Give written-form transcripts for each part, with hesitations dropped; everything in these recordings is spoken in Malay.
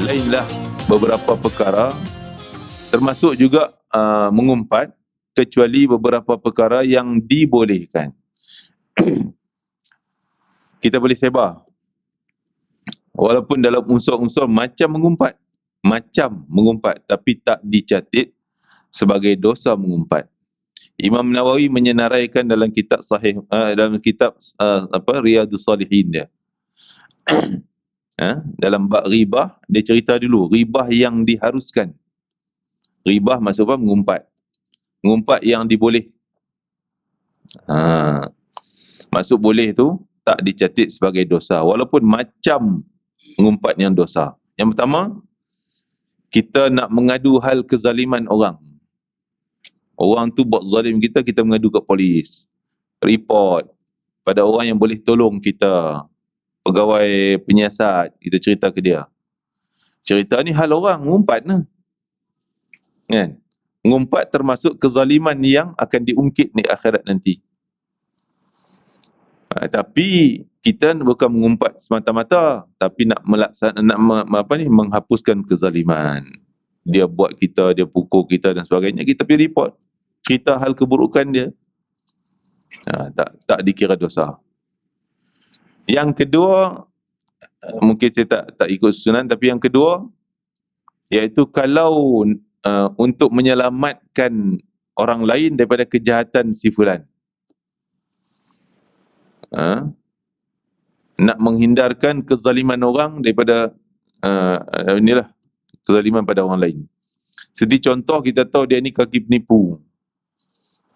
lainlah beberapa perkara, termasuk juga mengumpat, kecuali beberapa perkara yang dibolehkan. Kita boleh sebar, walaupun dalam unsur-unsur macam mengumpat, tapi tak dicatat sebagai dosa mengumpat. Imam Nawawi menyenaraikan dalam kitab sahih, dalam kitab Riyadhus Salihin dia. Dalam bab ribah, dia cerita dulu ribah yang diharuskan. Ribah maksud apa? Mengumpat yang diboleh. Maksud boleh tu tak dicatat sebagai dosa, walaupun macam mengumpat yang dosa. Yang pertama, kita nak mengadu hal kezaliman orang. Orang tu buat zalim kita, kita mengadu ke polis, report pada orang yang boleh tolong kita, pegawai penyiasat, kita cerita ke dia. Cerita ni hal orang, mengumpat lah. Kan? Mengumpat termasuk kezaliman yang akan diungkit di akhirat nanti. Tapi kita bukan mengumpat semata-mata, tapi nak menghapuskan kezaliman. Dia buat kita, dia pukul kita dan sebagainya, kita pergi report, cerita hal keburukan dia. Tak dikira dosa. Yang kedua, mungkin saya tak ikut susunan, tapi yang kedua, iaitu kalau untuk menyelamatkan orang lain daripada kejahatan si fulan. Nak menghindarkan kezaliman orang daripada kezaliman pada orang lain. Seperti contoh, kita tahu dia ni kaki penipu.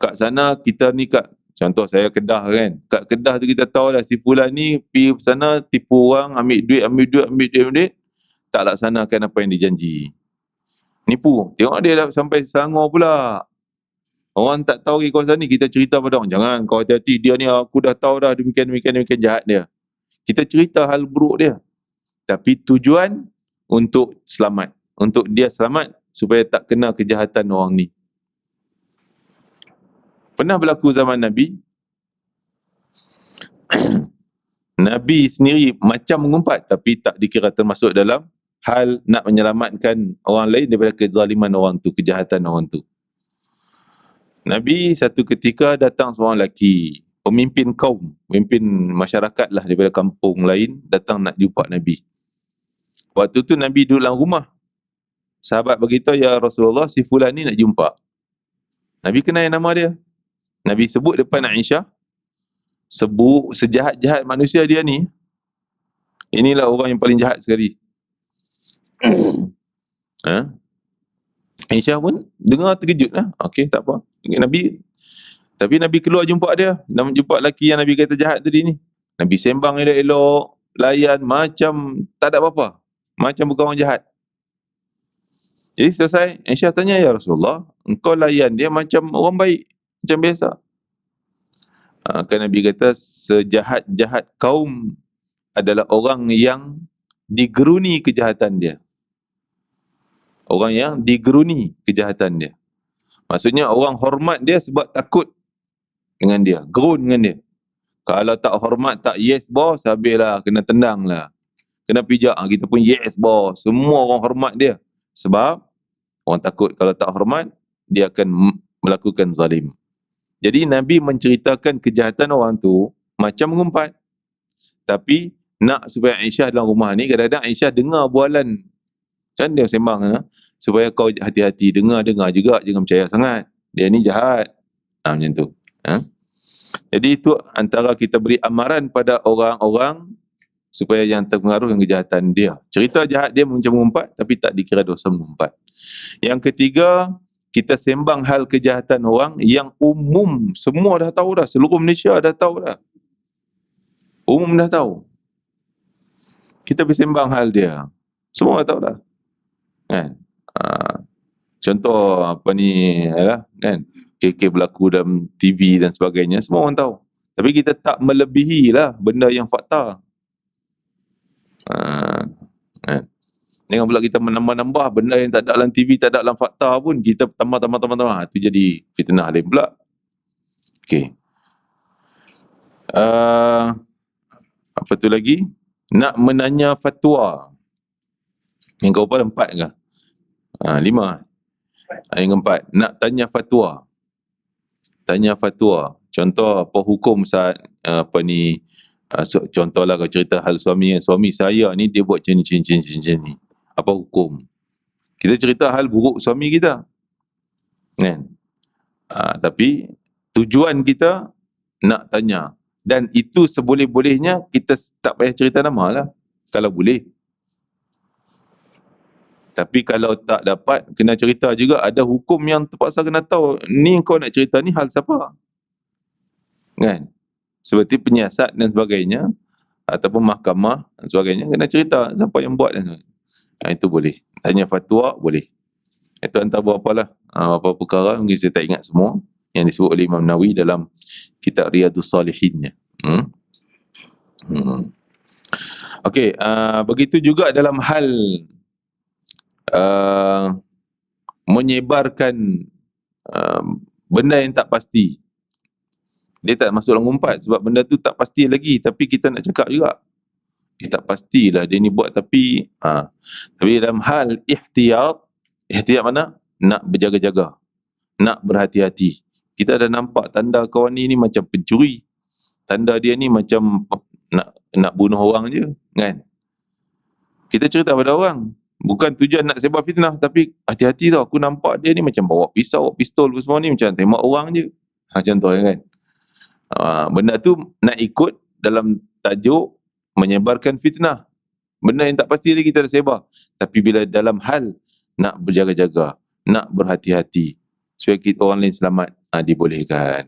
Kat sana kita ni contoh saya Kedah kan. Kat Kedah tu kita tahu dah si fulan ni pergi sana tipu orang, ambil duit, tak laksanakan apa yang dijanji. Nipu. Tengok dia dah sampai Selangor pula. Orang tak tahu di kawasan ni, kita cerita pada orang, jangan kau hati-hati, dia ni aku dah tahu dah demikian jahat dia. Kita cerita hal buruk dia. Tapi tujuan untuk selamat. Untuk dia selamat supaya tak kena kejahatan orang ni. Pernah berlaku zaman Nabi. Nabi sendiri macam mengumpat, tapi tak dikira termasuk dalam hal nak menyelamatkan orang lain daripada kezaliman orang tu, kejahatan orang tu. Nabi satu ketika datang seorang lelaki, pemimpin kaum, pemimpin masyarakat lah daripada kampung lain, datang nak jumpa Nabi. Waktu tu Nabi duduk dalam rumah. Sahabat beritahu, ya Rasulullah, si fulan ni nak jumpa. Nabi kenal nama dia. Nabi sebut depan Aisyah, sebut sejahat-jahat manusia dia ni, inilah orang yang paling jahat sekali. Aisyah pun dengar terkejut lah. Okey, tak apa. Tapi Nabi keluar jumpa dia. Nabi jumpa lelaki yang Nabi kata jahat tadi ni. Nabi sembang elok-elok, layan macam tak ada apa-apa. Macam bukan orang jahat. Jadi selesai, Aisyah tanya, ya Rasulullah, engkau layan dia macam orang baik, macam biasa. Kan Nabi kata, sejahat-jahat kaum adalah orang yang digeruni kejahatan dia. Orang yang digeruni kejahatan dia. Maksudnya orang hormat dia sebab takut dengan dia, gerun dengan dia. Kalau tak hormat, tak yes boss, habislah, kena tendang lah, kena pijak. Kita pun yes boss, semua orang hormat dia. Sebab orang takut kalau tak hormat, dia akan melakukan zalim. Jadi Nabi menceritakan kejahatan orang tu macam mengumpat. Tapi nak supaya Aisyah dalam rumah ni, kadang-kadang Aisyah dengar bualan. Kan dia sembang, supaya kau hati-hati, dengar juga, jangan percaya sangat. Dia ni jahat. Macam tu. Jadi itu antara kita beri amaran pada orang-orang supaya yang terpengaruh dengan kejahatan dia. Cerita jahat dia macam mengumpat, tapi tak dikira dosa mengumpat. Yang ketiga, kita sembang hal kejahatan orang yang umum. Semua dah tahu dah. Seluruh Malaysia dah tahu dah. Umum dah tahu. Kita bersembang hal dia. Semua dah tahu dah. Kan? Contoh apa ni kan, KK berlaku dalam TV dan sebagainya, semua orang tahu. Tapi kita tak melebihi lah benda yang fakta. Kan? Jangan pula kita menambah-nambah benda yang tak ada dalam TV, tak ada dalam fakta pun, kita tambah. Itu jadi fitnah lain pula. Okey. Apa tu lagi? Nak menanya fatwa. Yang keempat 4 ke? 5. Yang keempat, nak tanya fatwa. Tanya fatwa. Contoh apa hukum saat contohlah kalau cerita hal suami saya ni dia buat macam ni. Apa hukum? Kita cerita hal buruk suami kita. Kan? Tapi tujuan kita nak tanya. Dan itu seboleh-bolehnya kita tak payah cerita nama lah. Kalau boleh. Tapi kalau tak dapat, kena cerita juga. Ada hukum yang terpaksa kena tahu. Ni kau nak cerita ni hal siapa? Kan? Seperti penyiasat dan sebagainya. Ataupun mahkamah dan sebagainya. Kena cerita siapa yang buat dan sebagainya. Itu boleh. Tanya fatwa, boleh. Itu antara beberapa lah. Beberapa perkara, mungkin saya tak ingat semua. Yang disebut oleh Imam Nawawi dalam kitab Riyadhus Salihinnya. Okey, begitu juga dalam hal menyebarkan benda yang tak pasti. Dia tak masuk dalam umpat sebab benda tu tak pasti lagi, tapi kita nak cakap juga. Tak pastilah dia ni buat, tapi dalam hal ihtiyat mana? Nak berjaga-jaga, nak berhati-hati. Kita dah nampak tanda kawan ni macam pencuri. Tanda dia ni macam nak bunuh orang je, kan? Kita cerita pada orang. Bukan tujuan nak sebar fitnah, tapi hati-hati tau, aku nampak dia ni macam bawa pisau, pistol semua ni, macam tembak orang je. Contohnya kan. Benda tu nak ikut dalam tajuk menyebarkan fitnah. Benda yang tak pasti lagi kita dah sebar. Tapi bila dalam hal nak berjaga-jaga, nak berhati-hati, supaya kita orang lain selamat, dibolehkan.